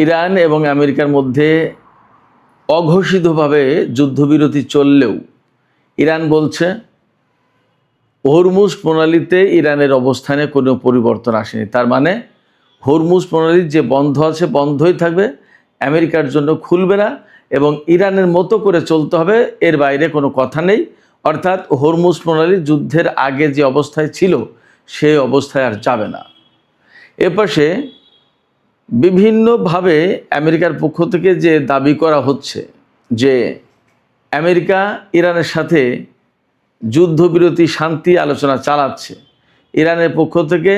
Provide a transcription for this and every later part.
Iran এবং আমেরিকার মধ্যে অঘোষিতভাবে যুদ্ধবিরতি চললেও ইরান বলছে হরমুজ প্রণালীতে ইরানের অবস্থানে কোনো পরিবর্তন আসেনি। তার মানে হরমুজ প্রণালী যে বন্ধ আছে বন্ধই থাকবে, আমেরিকার জন্য খুলবে না এবং ইরানের মতো করে চলতে হবে, এর বাইরে কোনো কথা নেই। অর্থাৎ হরমুজ প্রণালী যুদ্ধের আগে যে অবস্থায় ছিল সেই অবস্থায় আর যাবে না। এপাশে বিভিন্নভাবে আমেরিকার পক্ষ থেকে যে দাবি করা হচ্ছে যে আমেরিকা ইরানের সাথে যুদ্ধবিরতি শান্তি আলোচনা চালাচ্ছে, ইরানের পক্ষ থেকে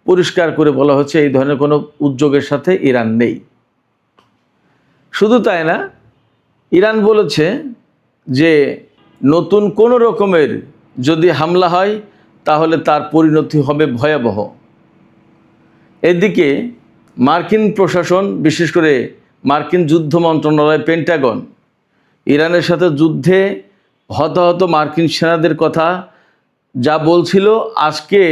পরিষ্কার করে বলা হচ্ছে এই ধরনের কোনো উদ্যোগের সাথে ইরান নেই। শুধু তাই না, ইরান বলেছে যে নতুন কোনো রকমের যদি হামলা হয় তাহলে তার পরিণতি হবে ভয়াবহ। এদিকে মার্কিন প্রশাসন, বিশেষ করে মার্কিন যুদ্ধ মন্ত্রণালয় পেন্টাগন, ইরানের সাথে যুদ্ধে হতাহত মার্কিন সেনাদের কথা যা বলছিল আজকে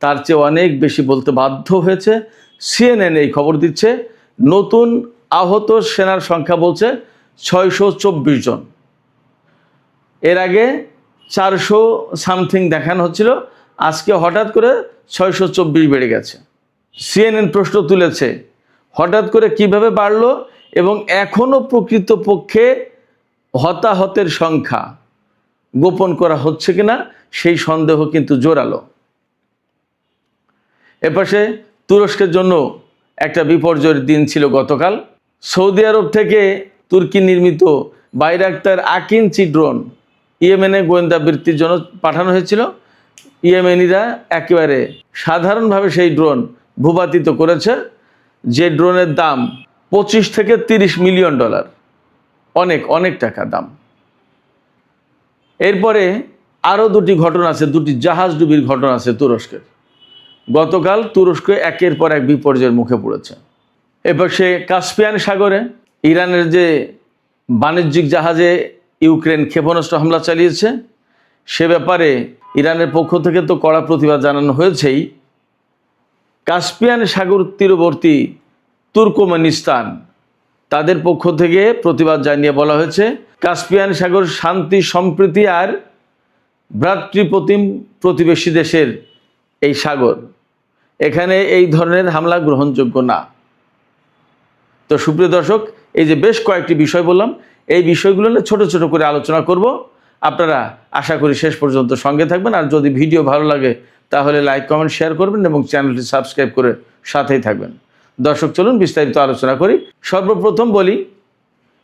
তার চেয়ে অনেক বেশি বলতে বাধ্য হয়েছে। সিএনএন এই খবর দিচ্ছে, নতুন আহত সেনার সংখ্যা বলছে 624 জন। এর আগে 400 সামথিং দেখানো হচ্ছিল, আজকে হঠাৎ করে 624 বেড়ে গেছে। সিএনএন প্রশ্ন তুলেছে হঠাৎ করে কিভাবে বাড়লো এবং এখনও প্রকৃতপক্ষে হতাহতের সংখ্যা গোপন করা হচ্ছে কিনা সেই সন্দেহ কিন্তু জোরালো। এপাশে তুরস্কের জন্য একটা বিপর্যয়ের দিন ছিল গতকাল। সৌদি আরব থেকে তুর্কি নির্মিত বাইরাক্তার আকিঞ্চি ড্রোন ইয়েমেনে গোয়েন্দা বৃত্তির জন্য পাঠানো হয়েছিল। ইয়েমেনিরা একেবারে সাধারণভাবে সেই ড্রোন ভূপাতিত করেছে, যে ড্রোনের দাম 25 থেকে 30 মিলিয়ন ডলার, অনেক অনেক টাকা দাম। এরপরে আরও দুটি ঘটনা আছে, দুটি জাহাজ ডুবির ঘটনা আছে তুরস্কের। গতকাল তুরস্ক একের পর এক বিপর্যয়ের মুখে পড়েছে। এবার সে কাস্পিয়ান সাগরে ইরানের যে বাণিজ্যিক জাহাজে ইউক্রেন ক্ষেপণাস্ত্র হামলা চালিয়েছে, সে ব্যাপারে ইরানের পক্ষ থেকে তো কড়া প্রতিবাদ জানানো হয়েছেই। কাস্পিয়ান সাগর তীরবর্তী তুর্কমেনিস্তান, তাদের পক্ষ থেকে প্রতিবাদ জানিয়ে বলা হয়েছে কাস্পিয়ান সাগর শান্তি, সম্প্রীতি আর ভ্রাতৃপ্রতিম প্রতিবেশী দেশের এই সাগর, এখানে এই ধরনের হামলা গ্রহণযোগ্য না। তো সুপ্রিয় দর্শক, এই যে বেশ কয়েকটি বিষয় বললাম, এই বিষয়গুলো নিয়ে ছোট ছোট করে আলোচনা করব। আপনারা আশা করি শেষ পর্যন্ত সঙ্গে থাকবেন। আর যদি ভিডিও ভালো লাগে তাহলে লাইক, কমেন্ট, শেয়ার করবেন এবং চ্যানেলটি সাবস্ক্রাইব করে সাথেই থাকবেন। দর্শক, চলুন বিস্তারিত আলোচনা করি। সর্বপ্রথম বলি,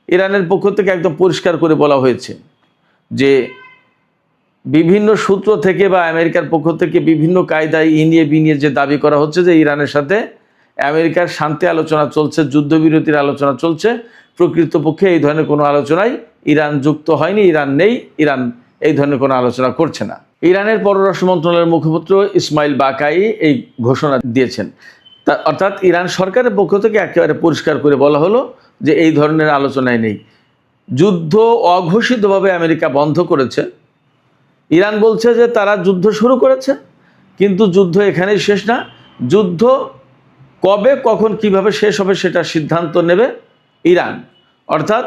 ইরানের পক্ষ থেকে একদম পরিষ্কার করে বলা হয়েছে যে বিভিন্ন সূত্র থেকে বা আমেরিকার পক্ষ থেকে বিভিন্ন কায়দায় ইনিয়ে বিনিয়ে যে দাবি করা হচ্ছে যে ইরানের সাথে আমেরিকার শান্তি আলোচনা চলছে, যুদ্ধবিরতির আলোচনা চলছে, প্রকৃতপক্ষে এই ধরনের কোনো আলোচনায় ইরান যুক্ত হয়নি, ইরান নেই, ইরান এই ধরনের কোনো আলোচনা করছে না। ইরানের পররাষ্ট্র মন্ত্রণালয়ের মুখপাত্র ইসমাইল বাকাই এই ঘোষণা দিয়েছেন। অর্থাৎ ইরান সরকারের পক্ষ থেকে একেবারে পরিষ্কার করে বলা হলো যে এই ধরনের আলোচনায় নেই। যুদ্ধ অঘোষিতভাবে আমেরিকা বন্ধ করেছে। ইরান বলছে যে তারা যুদ্ধ শুরু করেছে, কিন্তু যুদ্ধ এখানেই শেষ না। যুদ্ধ কবে, কখন, কিভাবে শেষ হবে সেটা সিদ্ধান্ত নেবে ইরান। অর্থাৎ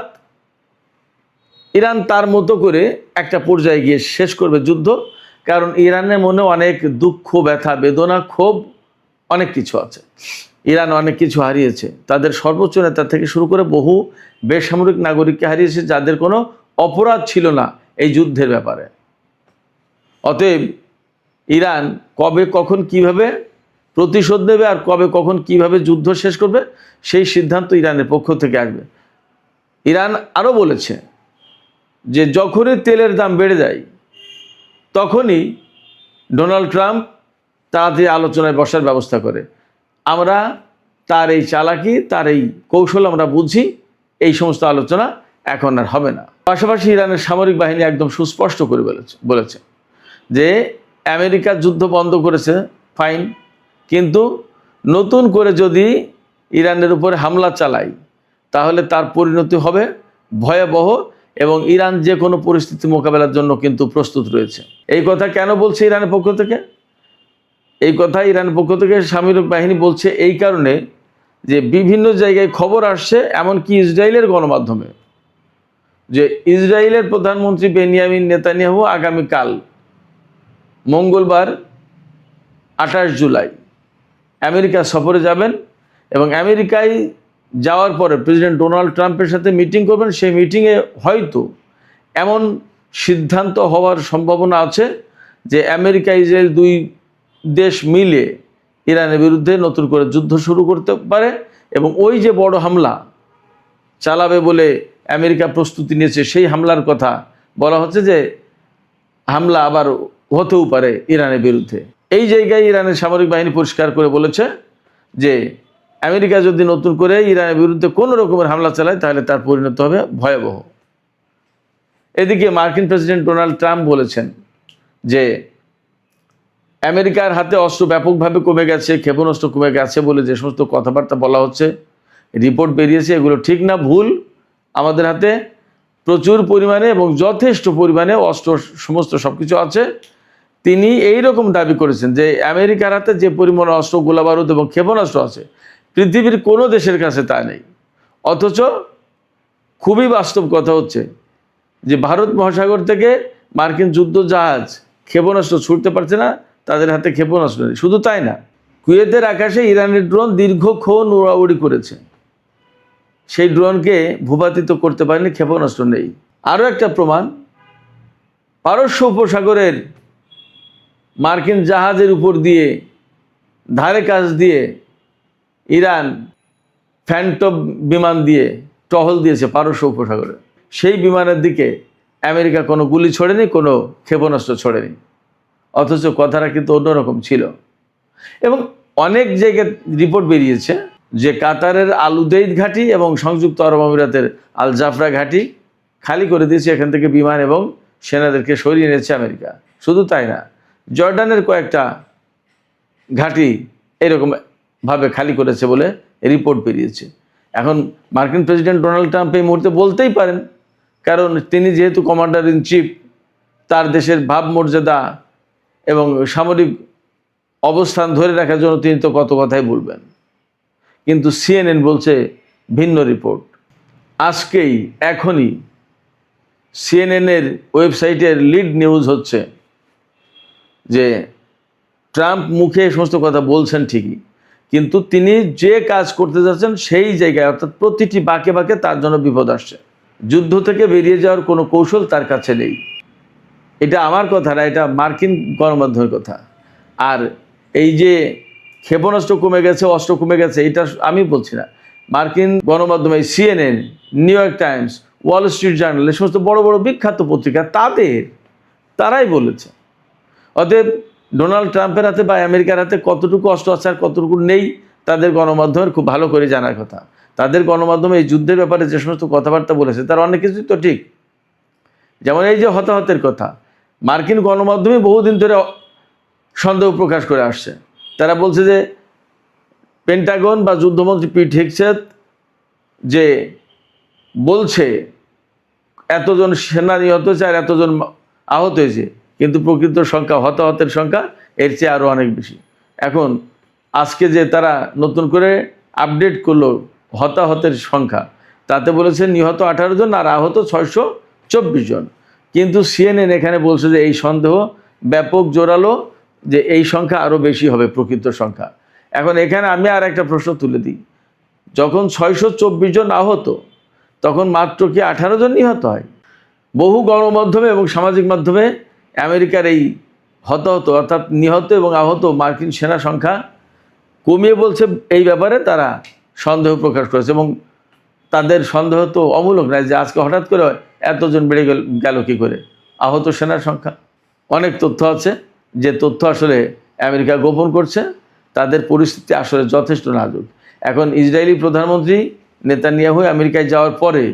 ইরান তার মতো করে একটা পর্যায়ে গিয়ে শেষ করবে যুদ্ধ। কারণ ইরানের মনে অনেক দুঃখ, ব্যথা, বেদনা, ক্ষোভ, অনেক কিছু আছে। ইরান অনেক কিছু হারিয়েছে, তাদের সর্বোচ্চ নেতা থেকে শুরু করে বহু বেসামরিক নাগরিককে হারিয়েছে যাদের কোনো অপরাধ ছিল না এই যুদ্ধের ব্যাপারে। অতএব ইরান কবে, কখন, কিভাবে প্রতিশোধ নেবে আর কবে, কখন, কিভাবে যুদ্ধ শেষ করবে সেই সিদ্ধান্ত ইরানের পক্ষ থেকে আসবে। ইরান আরও বলেছে যে যখনই তেলের দাম বেড়ে যায় তখনই ডোনাল্ড ট্রাম্প তাড়াতাড়ি আলোচনায় বসার ব্যবস্থা করে। আমরা তার এই চালাকি, তার এই কৌশল আমরা বুঝি, এই সমস্ত আলোচনা এখন আর হবে না। পাশাপাশি ইরানের সামরিক বাহিনী একদম সুস্পষ্ট করে বলেছে যে আমেরিকা যুদ্ধ বন্ধ করেছে, ফাইন, কিন্তু নতুন করে যদি ইরানের উপরে হামলা চালায় তাহলে তার পরিণতি হবে ভয়াবহ এবং ইরান যে কোনো পরিস্থিতি মোকাবেলার জন্য কিন্তু প্রস্তুত রয়েছে। এই কথা কেন বলছে ইরানের পক্ষ থেকে? এই কথা ইরানের পক্ষ থেকে সামরিক বাহিনী বলছে এই কারণে যে বিভিন্ন জায়গায় খবর আসছে, এমনকি ইসরায়েলের গণমাধ্যমে, যে ইসরায়েলের প্রধানমন্ত্রী বেনিয়ামিন নেতানিয়াহু আগামীকাল মঙ্গলবার 28 জুলাই আমেরিকা সফরে যাবেন এবং আমেরিকায় যাওয়ার পরে প্রেসিডেন্ট ডোনাল্ড ট্রাম্পের সাথে মিটিং করবেন। সেই মিটিংয়ে হয়তো এমন সিদ্ধান্ত হওয়ার সম্ভাবনা আছে যে আমেরিকা ইসরায়েল দুই দেশ মিলে ইরানের বিরুদ্ধে নতুন করে যুদ্ধ শুরু করতে পারে এবং ওই যে বড় হামলা চালাবে বলে আমেরিকা প্রস্তুতি নিয়েছে, সেই হামলার কথা বলা হচ্ছে যে হামলা আবার হতেও পারে ইরানের বিরুদ্ধে। এই জায়গায় ইরানের সামরিক বাহিনী পরিষ্কার করে বলেছে যে আমেরিকা যদি নতুন করে ইরানের বিরুদ্ধে কোনো রকমের হামলা চালায় তাহলে তার পরিণত হবে ভয়াবহ। এদিকে মার্কিন প্রেসিডেন্ট ডোনাল্ড ট্রাম্প বলেছেন যে আমেরিকার হাতে অস্ত্র ব্যাপকভাবে কমে গেছে, ক্ষেপণাস্ত্র কমে গেছে বলে যে সমস্ত কথাবার্তা বলা হচ্ছে, রিপোর্ট বেরিয়েছে, এগুলো ঠিক না, ভুল। আমাদের হাতে প্রচুর পরিমাণে এবং যথেষ্ট পরিমাণে অস্ত্র সমস্ত সব কিছু আছে। তিনি এই রকম দাবি করেছেন যে আমেরিকার হাতে যে পরিমাণ অস্ত্র, গোলাবারুদ এবং ক্ষেপণাস্ত্র আছে পৃথিবীর কোনো দেশের কাছে তা নেই। অথচ খুবই বাস্তব কথা হচ্ছে যে ভারত মহাসাগর থেকে মার্কিন যুদ্ধ জাহাজ ক্ষেপণাস্ত্র ছুটতে পারছে না, তাদের হাতে ক্ষেপণাস্ত্র নেই। শুধু তাই না, কুয়েতের আকাশে ইরানের ড্রোন দীর্ঘক্ষণ উড়াউড়ি করেছে, সেই ড্রোনকে ভূপাতিত করতে পারেনি, ক্ষেপণাস্ত্র নেই। আরও একটা প্রমাণ, পারস্য উপসাগরের মার্কিন জাহাজের উপর দিয়ে ধারে কাছ দিয়ে ইরান ফ্যান্টম বিমান দিয়ে টহল দিয়েছে পারস্য উপসাগরে। সেই বিমানের দিকে আমেরিকা কোনো গুলি ছোড়েনি, কোনো ক্ষেপণাস্ত্র ছোড়েনি। অথচ কথাটা কিন্তু অন্যরকম ছিল। এবং অনেক জায়গায় রিপোর্ট বেরিয়েছে যে কাতারের আল উদেইদ ঘাঁটি এবং সংযুক্ত আরব আমিরাতের আল জাফরা ঘাঁটি খালি করে দিয়েছে, এখান থেকে বিমান এবং সেনাদেরকে সরিয়ে নিয়েছে আমেরিকা। শুধু তাই না, জর্ডানের কয়েকটা ঘাঁটি এরকমভাবে খালি করেছে বলে রিপোর্ট বেরিয়েছে। এখন মার্কিন প্রেসিডেন্ট ডোনাল্ড ট্রাম্প এই মুহূর্তে বলতেই পারেন, কারণ তিনি যেহেতু কমান্ডার ইন চিফ, তার দেশের ভাবমর্যাদা এবং সামরিক অবস্থান ধরে রাখার জন্য তিনি তো কত কথাই বলবেন। কিন্তু CNN বলছে ভিন্ন রিপোর্ট। আজকেই এখনই CNN-এর ওয়েবসাইটের লিড নিউজ হচ্ছে যে ট্রাম্প মুখে এই সমস্ত কথা বলছেন ঠিকই, কিন্তু তিনি যে কাজ করতে যাচ্ছেন সেই জায়গায়, অর্থাৎ প্রতিটি বাঁকে বাঁকে তার জন্য বিপদ আসছে। যুদ্ধ থেকে বেরিয়ে যাওয়ার কোনো কৌশল তার কাছে নেই। এটা আমার কথা না, এটা মার্কিন গণমাধ্যমের কথা। আর এই যে ক্ষেপণাস্ত্র কমে গেছে, অস্ত্র কমে গেছে, এটা আমি বলছি না, মার্কিন গণমাধ্যমে CNN, new York Times, Wall Street journal, এই সমস্ত বড় বড় বিখ্যাত পত্রিকা তারাই বলেছে। অতএব ডোনাল্ড ট্রাম্পের হাতে বা আমেরিকার হাতে কতটুকু অস্ত্র আছে আর কতটুকু নেই তাদের গণমাধ্যমের খুব ভালো করে জানার কথা। তাদের গণমাধ্যমে এই যুদ্ধের ব্যাপারে যে সমস্ত কথাবার্তা বলেছে তার অনেক কিছুই তো ঠিক। যেমন এই যে হতাহতের কথা, মার্কিন গণমাধ্যমে বহুদিন ধরে সন্দেহ প্রকাশ করে আসছে। তারা বলছে যে পেন্টাগন বা যুদ্ধমন্ত্রী পিট হেগসেথ যে বলছে এতজন সেনা নিহত হয়েছে আর এতজন আহত হয়েছে, কিন্তু প্রকৃত সংখ্যা, হতাহতের সংখ্যা এর চেয়ে আরও অনেক বেশি। এখন আজকে যে তারা নতুন করে আপডেট করলো হতাহতের সংখ্যা, তাতে বলেছে নিহত 18 জন আর আহত 624 জন। কিন্তু CNN এখানে বলছে যে এই সন্দেহ ব্যাপক জোরালো, যে এই সংখ্যা আরও বেশি হবে প্রকৃত সংখ্যা। এখন এখানে আমি আর একটা প্রশ্ন তুলে দিই, যখন 624 জন আহত তখন মাত্র কি 18 জন নিহত হয়? বহু গণমাধ্যমে এবং সামাজিক মাধ্যমে আমেরিকার এই হতাহত অর্থাৎ নিহত এবং আহত মার্কিন সেনা সংখ্যা কমিয়ে বলছে। এই ব্যাপারে তারা সন্দেহ প্রকাশ করেছে এবং তাদের সন্দেহ তো অমূলক নয় যে আজকে হঠাৎ করে এতজন বেড়ে গেল কী করে আহত সেনার সংখ্যা। অনেক তথ্য আছে, যে তথ্য আসলে আমেরিকা গোপন করছে। তাদের পরিস্থিতি আসলে যথেষ্ট নাজুক। এখন ইসরায়েলি প্রধানমন্ত্রী নেতানিয়াহু আমেরিকায় যাওয়ার পরে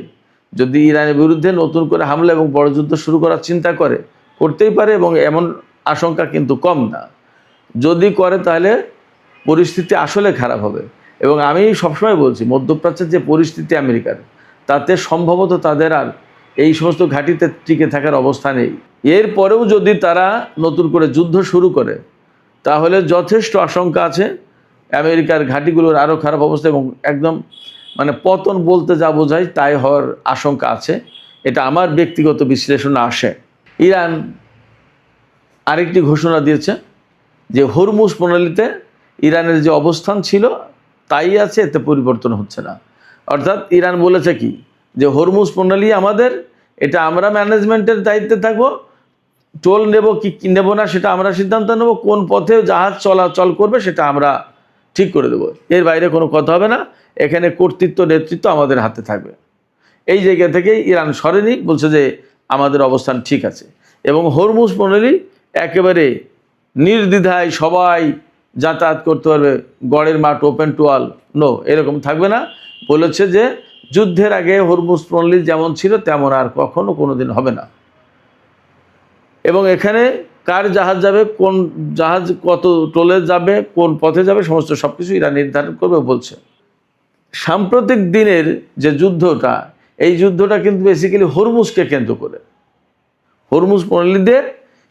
যদি ইরানের বিরুদ্ধে নতুন করে হামলা এবং বড় যুদ্ধ শুরু করার চিন্তা করতেই পারে, এবং এমন আশঙ্কা কিন্তু কম না। যদি করে তাহলে পরিস্থিতি আসলে খারাপ হবে। এবং আমি সবসময় বলছি, মধ্যপ্রাচ্যের যে পরিস্থিতি আমেরিকার, তাতে সম্ভবত তাদের আর এই সমস্ত ঘাঁটিতে টিকে থাকার অবস্থা নেই। এরপরেও যদি তারা নতুন করে যুদ্ধ শুরু করে তাহলে যথেষ্ট আশঙ্কা আছে আমেরিকার ঘাঁটিগুলোর আরও খারাপ অবস্থা এবং একদম মানে পতন বলতে যা বোঝায় তাই হওয়ার আশঙ্কা আছে। এটা আমার ব্যক্তিগত বিশ্লেষণে আসে। ইরান আরেকটি ঘোষণা দিয়েছে যে হরমুজ প্রণালীতে ইরানের যে অবস্থান ছিল তাই আছে, এতে পরিবর্তন হচ্ছে না। অর্থাৎ ইরান বলেছে কি যে হরমুজ প্রণালী আমাদের, এটা আমরা ম্যানেজমেন্টের দায়িত্বে থাকবো, টোল নেব কি নেব না সেটা আমরা সিদ্ধান্ত নেব, কোন পথে জাহাজ চলাচল করবে সেটা আমরা ঠিক করে দেবো, এর বাইরে কোনো কথা হবে না, এখানে কর্তৃত্ব নেতৃত্ব আমাদের হাতে থাকবে। এই জায়গা থেকে ইরান সরেনি, বলছে যে আমাদের অবস্থান ঠিক আছে এবং হরমুজ প্রণালী একেবারে নির্দ্বিধায় সবাই যাতায়াত করতে পারবে, গড়ের মাঠ ওপেন টু অল, নো, এরকম থাকবে না। বলেছে যে যুদ্ধের আগে হরমুজ প্রণালী যেমন ছিল তেমন আর কখনো কোনোদিন হবে না এবং এখানে কার জাহাজ যাবে, কোন জাহাজ কত টোলে যাবে, কোন পথে যাবে, সমস্ত সব কিছু ইরান নির্ধারণ করবে বলছে। সাম্প্রতিক দিনের যে যুদ্ধটা, এই যুদ্ধটা কিন্তু বেসিক্যালি হরমুজকে কেন্দ্র করে। হরমুজ প্রণালী দিয়ে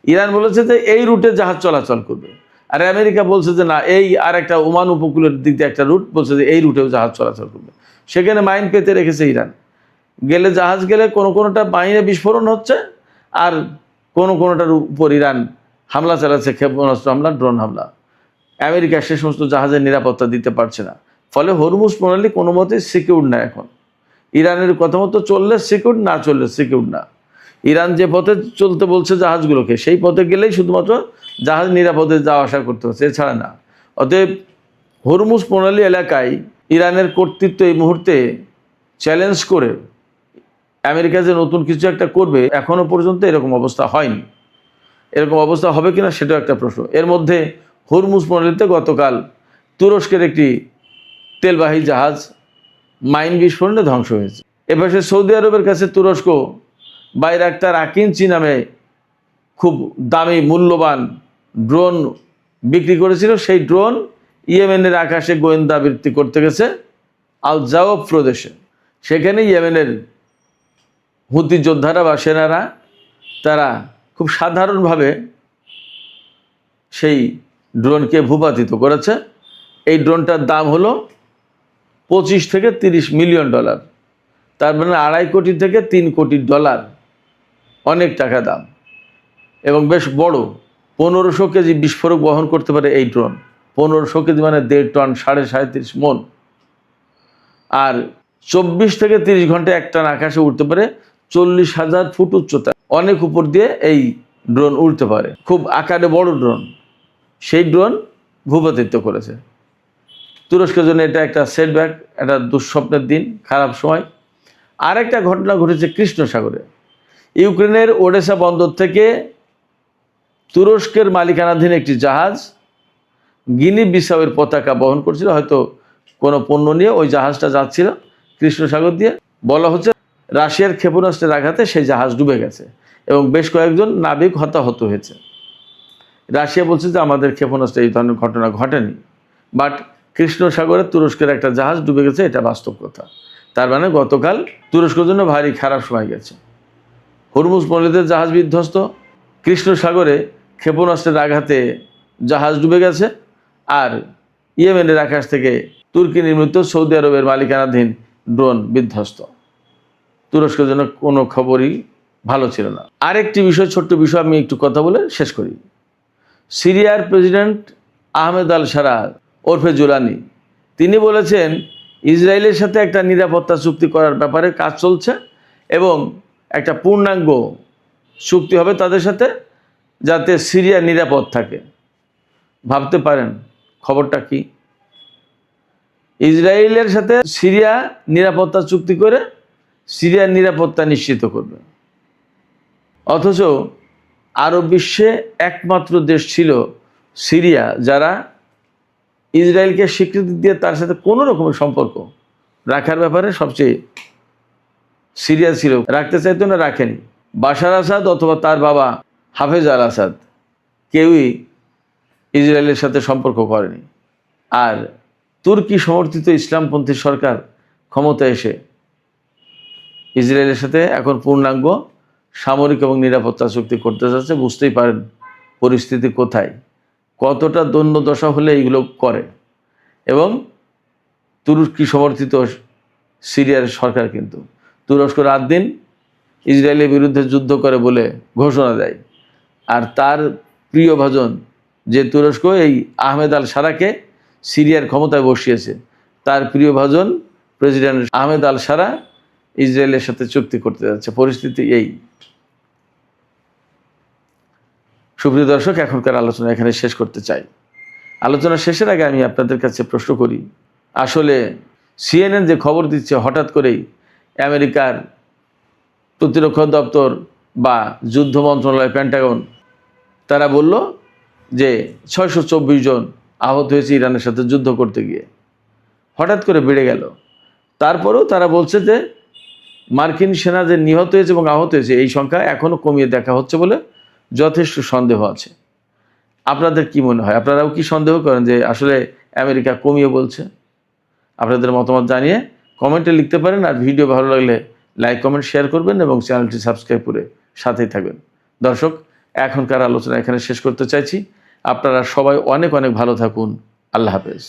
ইরান বলেছে যে এই রুটে জাহাজ চলাচল করবে, আর আমেরিকা বলছে যে না, এই আর একটা ওমান উপকূলের দিক দিয়ে একটা রুট, বলছে যে এই রুটেও জাহাজ চলাচল করবে। সেখানে মাইন পেতে রেখেছে ইরান, গেলে জাহাজ গেলে কোনোটা মাইনে বিস্ফোরণ হচ্ছে, আর কোনোটার উপর ইরান হামলা চালাচ্ছে, ক্ষেপণাস্ত্র হামলা, ড্রোন হামলা। আমেরিকা সে সমস্ত জাহাজের নিরাপত্তা দিতে পারছে না, ফলে হরমুজ প্রণালী কোনো মতেই সিকিউর না। এখন ইরানের কথা মতো চললে সিকিউর, না চললে সিকিউর না। ইরান যে পথে চলতে বলছে জাহাজগুলোকে, সেই পথে গেলেই শুধুমাত্র জাহাজ নিরাপদে যাওয়া আসা করতে হচ্ছে, এছাড়া না। অতএব হরমুজ প্রণালী এলাকায় ইরানের কর্তৃত্ব এই মুহূর্তে চ্যালেঞ্জ করে আমেরিকা যে নতুন কিছু একটা করবে, এখনও পর্যন্ত এরকম অবস্থা হয়নি। এরকম অবস্থা হবে কিনা সেটাও একটা প্রশ্ন। এর মধ্যে হরমুজ প্রণালীতে গতকাল তুরস্কের একটি তেলবাহী জাহাজ মাইন বিস্ফোরণে ধ্বংস হয়েছে। এপাশে সৌদি আরবের কাছে তুরস্ক বাইরাক্তার আকিঞ্চি নামে খুব দামি মূল্যবান ড্রোন বিক্রি করেছিল। সেই ড্রোন ইয়েমেনের আকাশে গোয়েন্দা বৃত্তি করতে গেছে আল জাওফ প্রদেশে। সেখানে ইয়েমেনের হুতি যোদ্ধারা বা সেনারা তারা খুব সাধারণভাবে সেই ড্রোনকে ভূপাতিত করেছে। এই ড্রোনটার দাম হলো 25 থেকে 30 মিলিয়ন ডলার, তার মানে 2.5 কোটি থেকে 3 কোটি ডলার, অনেক টাকা দাম এবং বেশ বড়। 1500 কেজি বিস্ফোরক বহন করতে পারে এই ড্রোন। 1500 কেজি মানে 1.5 টন, 37.5 মন। আর 24 থেকে 30 ঘন্টায় একটানা আকাশে উঠতে পারে, 40,000 ফুট উচ্চতা, অনেক উপর দিয়ে এই ড্রোন উড়তে পারে, খুব আকারে বড় ড্রোন। সেই ড্রোন ভূপাতিত করেছে। তুরস্কের জন্য এটা একটা সেটব্যাক, একটা দুঃস্বপ্নের দিন, খারাপ সময়। আর একটা ঘটনা ঘটেছে কৃষ্ণ সাগরে। ইউক্রেনের ওডেসা বন্দর থেকে তুরস্কের মালিকানাধীন একটি জাহাজ গিনি বিসাউয়ের পতাকা বহন করছিল, হয়তো কোনো পণ্য নিয়ে ওই জাহাজটা যাচ্ছিল কৃষ্ণ সাগর দিয়ে। বলা হচ্ছে রাশিয়ার ক্ষেপণাস্ত্রের আঘাতে সেই জাহাজ ডুবে গেছে এবং বেশ কয়েকজন নাবিক হতাহত হয়েছে। রাশিয়া বলছে যে আমাদের ক্ষেপণাস্ত্রে এই ধরনের ঘটনা ঘটেনি, বাট কৃষ্ণ সাগরে তুরস্কের একটা জাহাজ ডুবে গেছে, এটা বাস্তব কথা। তার মানে গতকাল তুরস্কের জন্য ভারী খারাপ সময় গেছে। হরমুজ প্রণালীতে জাহাজ বিধ্বস্ত, কৃষ্ণ সাগরে ক্ষেপণাস্ত্রের আঘাতে জাহাজ ডুবে গেছে, আর ইয়েমেনের আকাশ থেকে তুর্কি নির্মিত সৌদি আরবের মালিকানাধীন ড্রোন বিধ্বস্ত। তুরস্কের জন্য কোনো খবরই ভালো ছিল না। আরেকটি বিষয়, ছোট্ট বিষয়, আমি একটু কথা বলে শেষ করি। সিরিয়ার প্রেসিডেন্ট আহমেদ আল সারা ওরফে জুলানি, তিনি বলেছেন ইসরায়েলের সাথে একটা নিরাপত্তা চুক্তি করার ব্যাপারে কাজ চলছে এবং একটা পূর্ণাঙ্গ চুক্তি হবে তাদের সাথে, যাতে সিরিয়া নিরাপদ থাকে। ভাবতে পারেন খবরটা কি? ইসরায়েলের সাথে সিরিয়া নিরাপত্তা চুক্তি করে সিরিয়ার নিরাপত্তা নিশ্চিত করবে, অথচ আরব বিশ্বে একমাত্র দেশ ছিল সিরিয়া যারা ইসরায়েলকে স্বীকৃতি দিয়ে তার সাথে কোনো রকমের সম্পর্ক রাখার ব্যাপারে সবচেয়ে সিরিয়াস ছিল। রাখতে চাইতো না, রাখেনি। বাশার আসাদ অথবা তার বাবা হাফেজ আল আসাদ কেউই ইসরায়েলের সাথে সম্পর্ক করেনি। আর তুর্কি সমর্থিত ইসলামপন্থী সরকার ক্ষমতায় এসে ইসরায়েলের সাথে এখন পূর্ণাঙ্গ সামরিক এবং নিরাপত্তা চুক্তি করতে যাচ্ছে। বুঝতেই পারেন পরিস্থিতি কোথায়, কতটা দৈন্যদশা হলে এইগুলো করে। এবং তুরস্কি সমর্থিত সিরিয়ার সরকার কিন্তু তুরস্ক রাত দিন ইসরায়েলের বিরুদ্ধে যুদ্ধ করে বলে ঘোষণা দেয়। আর তার প্রিয় ভাজন যে তুরস্ক এই আহমেদ আল সারাকে সিরিয়ার ক্ষমতায় বসিয়েছে, তার প্রিয় ভাজন প্রেসিডেন্ট আহমেদ আল সারা ইসরায়েলের সাথে চুক্তি করতে যাচ্ছে। পরিস্থিতি এই। সুপ্রিয় দর্শক, এখনকার আলোচনা এখানে শেষ করতে চাই। আলোচনা শেষের আগে আমি আপনাদের কাছে প্রশ্ন করি, আসলে CNN যে খবর দিচ্ছে হঠাৎ করেই আমেরিকার প্রতিরক্ষা দপ্তর বা যুদ্ধ মন্ত্রণালয় পেন্টাগন তারা বলল যে 624 জন আহত হয়েছে ইরানের সাথে যুদ্ধ করতে গিয়ে, হঠাৎ করে বেড়ে গেল। তারপরেও তারা বলছে যে মার্কিন সেনা যে নিহত হয়েছে এবং আহত হয়েছে এই সংখ্যা এখনও কমিয়ে দেখা হচ্ছে বলে যথেষ্ট সন্দেহ আছে। আপনাদের কি মনে হয়? আপনারাও কি সন্দেহ করেন যে আসলে আমেরিকা কমিয়ে বলছে? আপনাদের মতামত জানিয়ে কমেন্টে লিখতে পারেন। আর ভিডিও ভালো লাগলে লাইক কমেন্ট শেয়ার করবেন এবং চ্যানেলটি সাবস্ক্রাইব করে সাথেই থাকবেন। দর্শক, এখনকার আলোচনা এখানে শেষ করতে চাইছি। আপনারা সবাই অনেক অনেক ভালো থাকুন। আল্লাহ হাফেজ।